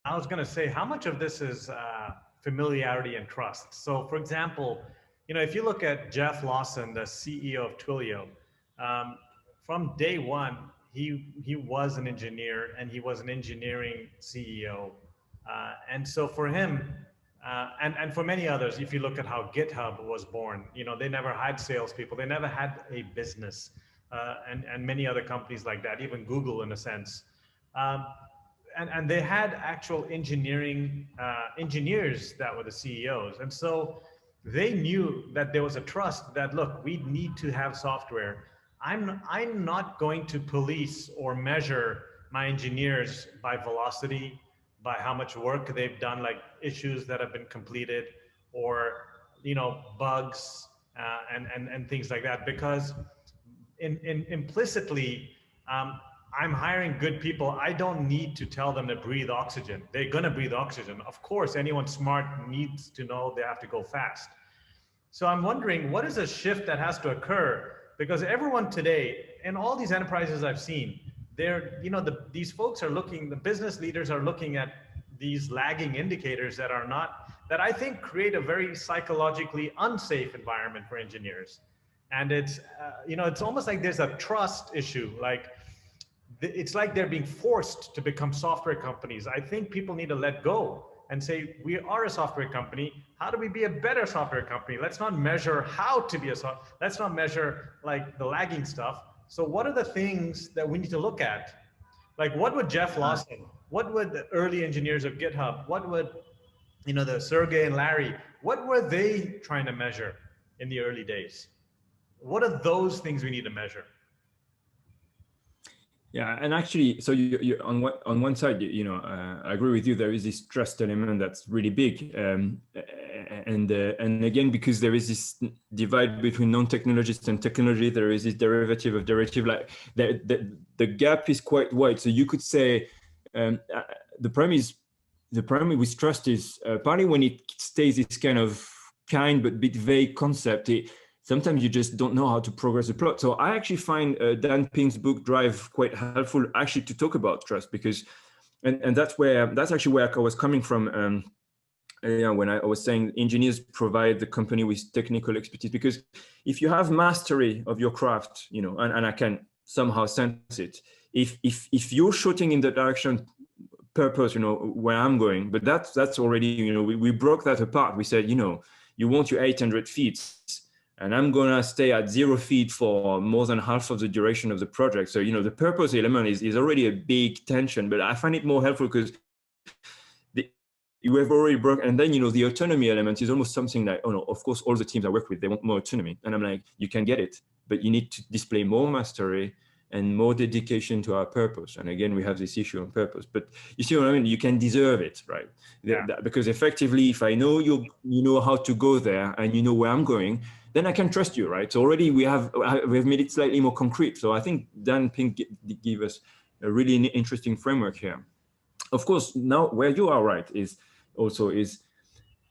I was going to say, how much of this is familiarity and trust? So, for example, if you look at Jeff Lawson, the CEO of Twilio, um, from day one, he was an engineer and he was an engineering CEO. And so for him, and for many others, if you look at how GitHub was born, they never had salespeople, they never had a business, and many other companies like that, even Google in a sense. Um, and they had actual engineers that were the CEOs. And so they knew that there was a trust that, look, we need to have software. I'm not going to police or measure my engineers by velocity, by how much work they've done, like issues that have been completed, or bugs, and things like that, because implicitly, I'm hiring good people. I don't need to tell them to breathe oxygen. They're going to breathe oxygen. Of course, anyone smart needs to know they have to go fast. So I'm wondering, what is a shift that has to occur? Because everyone today, in all these enterprises I've seen, these folks are looking, the business leaders are looking at these lagging indicators that I think create a very psychologically unsafe environment for engineers. And it's almost like there's a trust issue. Like, it's like they're being forced to become software companies. I think people need to let go and say, we are a software company. How do we be a better software company? Let's not measure how to be let's not measure like the lagging stuff. So what are the things that we need to look at? Like, what would Jeff Lawson, what would the early engineers of GitHub, what would, the Sergey and Larry, what were they trying to measure in the early days? What are those things we need to measure? Yeah, and actually, so you on one side, I agree with you. There is this trust element that's really big, and again, because there is this divide between non-technologists and technology, there is this derivative of derivative. Like the gap is quite wide. So you could say the problem with trust is partly when it stays this kind of kind but bit vague concept. Sometimes you just don't know how to progress the plot. So I actually find Dan Pink's book Drive quite helpful actually to talk about trust, because, and that's actually where I was coming from. When I was saying engineers provide the company with technical expertise, because if you have mastery of your craft, and I can somehow sense it, if you're shooting in the direction purpose, where I'm going, but that's already, we broke that apart. We said, you want your 800 feet, and I'm gonna stay at 0 feet for more than half of the duration of the project. So, the purpose element is already a big tension, but I find it more helpful because you have already broken, and then, the autonomy element is almost something like, oh no, of course, all the teams I work with, they want more autonomy. And I'm like, you can get it, but you need to display more mastery and more dedication to our purpose. And again, we have this issue on purpose, but you see what I mean? You can deserve it, right? Yeah. Because effectively, if I know you know how to go there and you know where I'm going, then I can trust you, right? So already we have made it slightly more concrete. So I think Dan Pink gave us a really interesting framework here. Of course, now where you are right is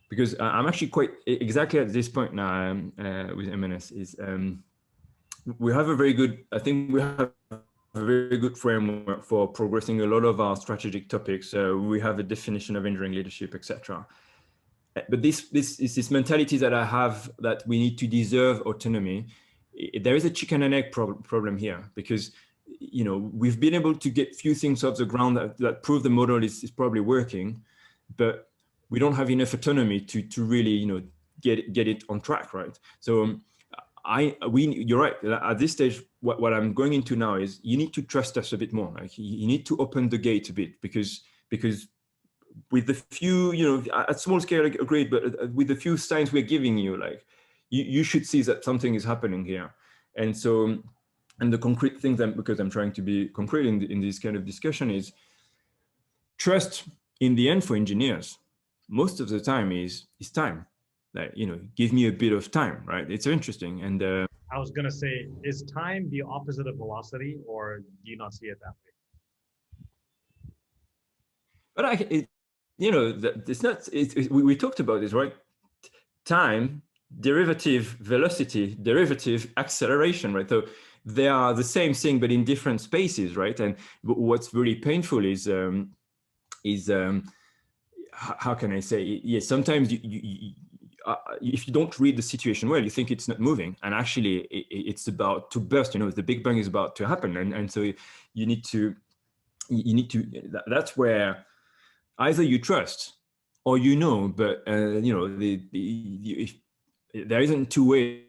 because I'm actually quite exactly at this point now with M&S is we have a very good framework for progressing a lot of our strategic topics. We have a definition of engineering leadership, etc. But this is this mentality that I have that we need to deserve autonomy. There is a chicken and egg problem here, because we've been able to get few things off the ground that prove the model is probably working, but we don't have enough autonomy to really get it on track, right? So you're right. At this stage, what I'm going into now is you need to trust us a bit more. Like you need to open the gate a bit, because with the few, at small scale, agreed, but with the few signs we're giving you, like you should see that something is happening here. And so, and the concrete thing because I'm trying to be concrete in this kind of discussion is trust in the end for engineers. Most of the time is time. Like, give me a bit of time, right? It's interesting. And I was going to say, is time the opposite of velocity, or do you not see it that way? But it's not. We talked about this, right? Time, derivative, velocity, derivative, acceleration, right? So they are the same thing, but in different spaces, right? And what's really painful is how can I say? Yes, sometimes if you don't read the situation well, you think it's not moving, and actually it's about to burst. The Big Bang is about to happen, and so you need to that's where either you trust or but if there isn't two ways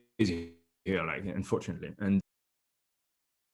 here, like, unfortunately. And